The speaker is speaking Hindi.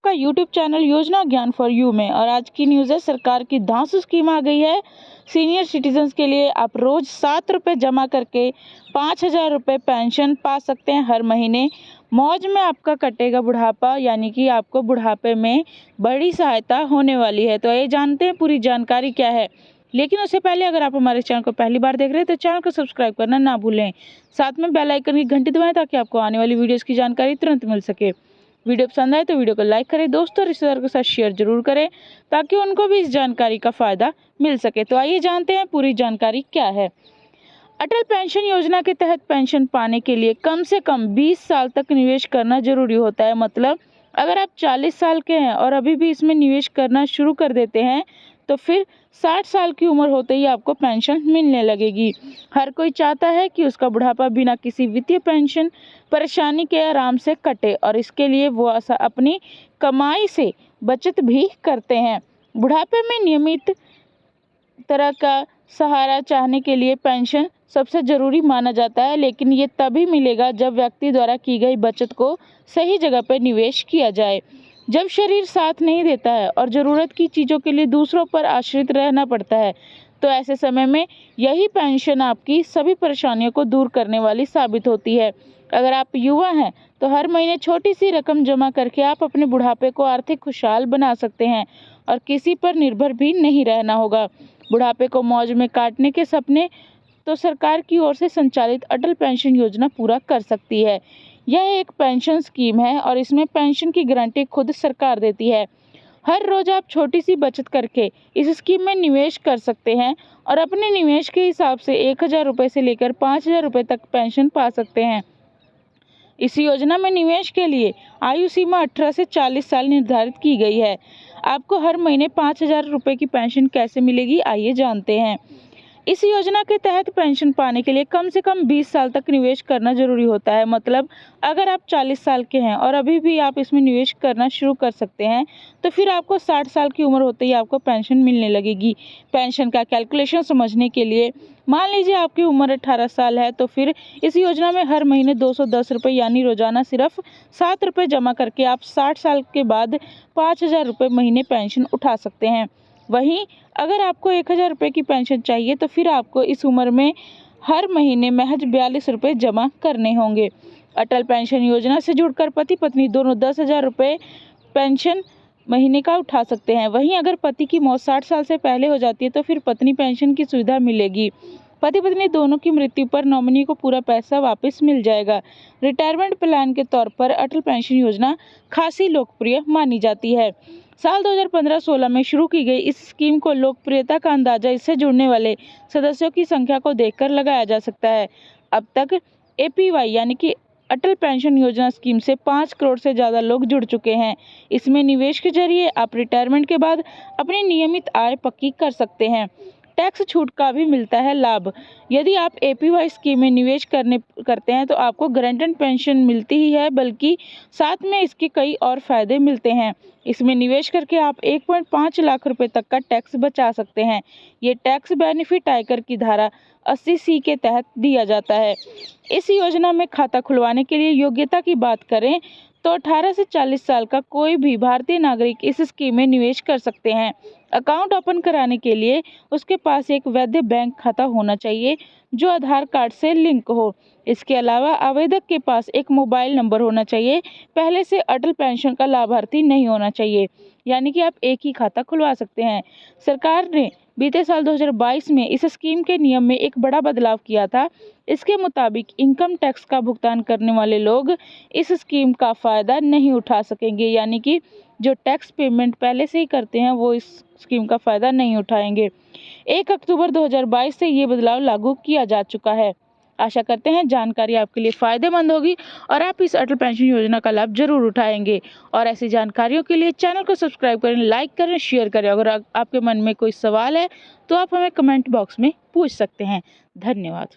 आपका यूट्यूब चैनल योजना ज्ञान फॉर यू में। और आज की न्यूज़ है, सरकार की धांसू स्कीम आ गई है सीनियर सिटीजन्स के लिए। आप रोज 7 रुपये जमा करके 5,000 रुपये पेंशन पा सकते हैं हर महीने। मौज में आपका कटेगा बुढ़ापा, यानी कि आपको बुढ़ापे में बड़ी सहायता होने वाली है। तो ये जानते हैं पूरी जानकारी क्या है। लेकिन उससे पहले अगर आप हमारे चैनल को पहली बार देख रहे हैं तो चैनल को सब्सक्राइब करना ना भूलें। साथ में बेल आइकन की घंटी दबाएं ताकि आपको आने वाली वीडियोस की जानकारी तुरंत मिल सके। वीडियो पसंद आए तो वीडियो को लाइक करें, दोस्तों और रिश्तेदारों के साथ शेयर जरूर करें ताकि उनको भी इस जानकारी का फायदा मिल सके। तो आइए जानते हैं पूरी जानकारी क्या है। अटल पेंशन योजना के तहत पेंशन पाने के लिए कम से कम 20 साल तक निवेश करना जरूरी होता है। मतलब अगर आप 40 साल के हैं और अभी भी इसमें निवेश करना शुरू कर देते हैं तो फिर 60 साल की उम्र होते ही आपको पेंशन मिलने लगेगी। हर कोई चाहता है कि उसका बुढ़ापा बिना किसी वित्तीय पेंशन परेशानी के आराम से कटे, और इसके लिए वो अपनी कमाई से बचत भी करते हैं। बुढ़ापे में नियमित तरह का सहारा चाहने के लिए पेंशन सबसे जरूरी माना जाता है, लेकिन ये तभी मिलेगा जब व्यक्ति द्वारा की गई बचत को सही जगह पर निवेश किया जाए। जब शरीर साथ नहीं देता है और ज़रूरत की चीज़ों के लिए दूसरों पर आश्रित रहना पड़ता है तो ऐसे समय में यही पेंशन आपकी सभी परेशानियों को दूर करने वाली साबित होती है। अगर आप युवा हैं तो हर महीने छोटी सी रकम जमा करके आप अपने बुढ़ापे को आर्थिक खुशहाल बना सकते हैं और किसी पर निर्भर भी नहीं रहना होगा। बुढ़ापे को मौज में काटने के सपने तो सरकार की ओर से संचालित अटल पेंशन योजना पूरा कर सकती है। यह एक पेंशन स्कीम है और इसमें पेंशन की गारंटी खुद सरकार देती है। हर रोज आप छोटी सी बचत करके इस स्कीम में निवेश कर सकते हैं और अपने निवेश के हिसाब से 1,000 रुपये से लेकर 5,000 रुपये तक पेंशन पा सकते हैं। इस योजना में निवेश के लिए आयु सीमा 18 से 40 साल निर्धारित की गई है। आपको हर महीने 5,000 रुपये की पेंशन कैसे मिलेगी, आइए जानते हैं। इस योजना के तहत पेंशन पाने के लिए कम से कम 20 साल तक निवेश करना जरूरी होता है। मतलब अगर आप 40 साल के हैं और अभी भी आप इसमें निवेश करना शुरू कर सकते हैं तो फिर आपको 60 साल की उम्र होते ही आपको पेंशन मिलने लगेगी। पेंशन का कैलकुलेशन समझने के लिए मान लीजिए आपकी उम्र 18 साल है तो फिर इस योजना में हर महीने 210 रुपये यानी रोजाना सिर्फ 7 रुपये जमा करके आप 60 साल के बाद 5,000 रुपये महीने पेंशन उठा सकते हैं। वहीं अगर आपको 1,000 रुपये की पेंशन चाहिए तो फिर आपको इस उम्र में हर महीने महज 42 रुपये जमा करने होंगे। अटल पेंशन योजना से जुड़कर पति पत्नी दोनों 10,000 रुपये पेंशन महीने का उठा सकते हैं। वहीं अगर पति की मौत 60 साल से पहले हो जाती है तो फिर पत्नी पेंशन की सुविधा मिलेगी। पति पत्नी दोनों की मृत्यु पर नॉमिनी को पूरा पैसा वापस मिल जाएगा। रिटायरमेंट प्लान के तौर पर अटल पेंशन योजना खासी लोकप्रिय मानी जाती है। साल 2015-16 में शुरू की गई इस स्कीम को लोकप्रियता का अंदाजा इससे जुड़ने वाले सदस्यों की संख्या को देखकर लगाया जा सकता है। अब तक APY यानी कि अटल पेंशन योजना स्कीम से 5 करोड़ से ज़्यादा लोग जुड़ चुके हैं। इसमें निवेश के जरिए आप रिटायरमेंट के बाद अपनी नियमित आय पक्की कर सकते हैं। टैक्स छूट का भी मिलता है लाभ। यदि आप APY स्कीम में निवेश करते हैं तो आपको गारंटेड पेंशन मिलती ही है, बल्कि साथ में इसके कई और फायदे मिलते हैं। इसमें निवेश करके आप 1.5 लाख रुपए तक का टैक्स बचा सकते हैं। ये टैक्स बेनिफिट आयकर की धारा 80C के तहत दिया जाता है। इस योजना में खाता खुलवाने के लिए योग्यता की बात करें तो 18 से 40 साल का कोई भी भारतीय नागरिक इस स्कीम में निवेश कर सकते हैं। अकाउंट ओपन कराने के लिए उसके पास एक वैध बैंक खाता होना चाहिए जो आधार कार्ड से लिंक हो। इसके अलावा आवेदक के पास एक मोबाइल नंबर होना चाहिए। पहले से अटल पेंशन का लाभार्थी नहीं होना चाहिए, यानी कि आप एक ही खाता खुलवा सकते हैं। सरकार ने बीते साल 2022 में इस स्कीम के नियम में एक बड़ा बदलाव किया था। इसके मुताबिक इनकम टैक्स का भुगतान करने वाले लोग इस स्कीम का फ़ायदा नहीं उठा सकेंगे, यानी कि जो टैक्स पेमेंट पहले से ही करते हैं वो इस स्कीम का फ़ायदा नहीं उठाएंगे। 1 अक्टूबर 2022 से ये बदलाव लागू किया जा चुका है। आशा करते हैं जानकारी आपके लिए फ़ायदेमंद होगी और आप इस अटल पेंशन योजना का लाभ जरूर उठाएंगे। और ऐसी जानकारियों के लिए चैनल को सब्सक्राइब करें, लाइक करें, शेयर करें। अगर आपके मन में कोई सवाल है तो आप हमें कमेंट बॉक्स में पूछ सकते हैं। धन्यवाद।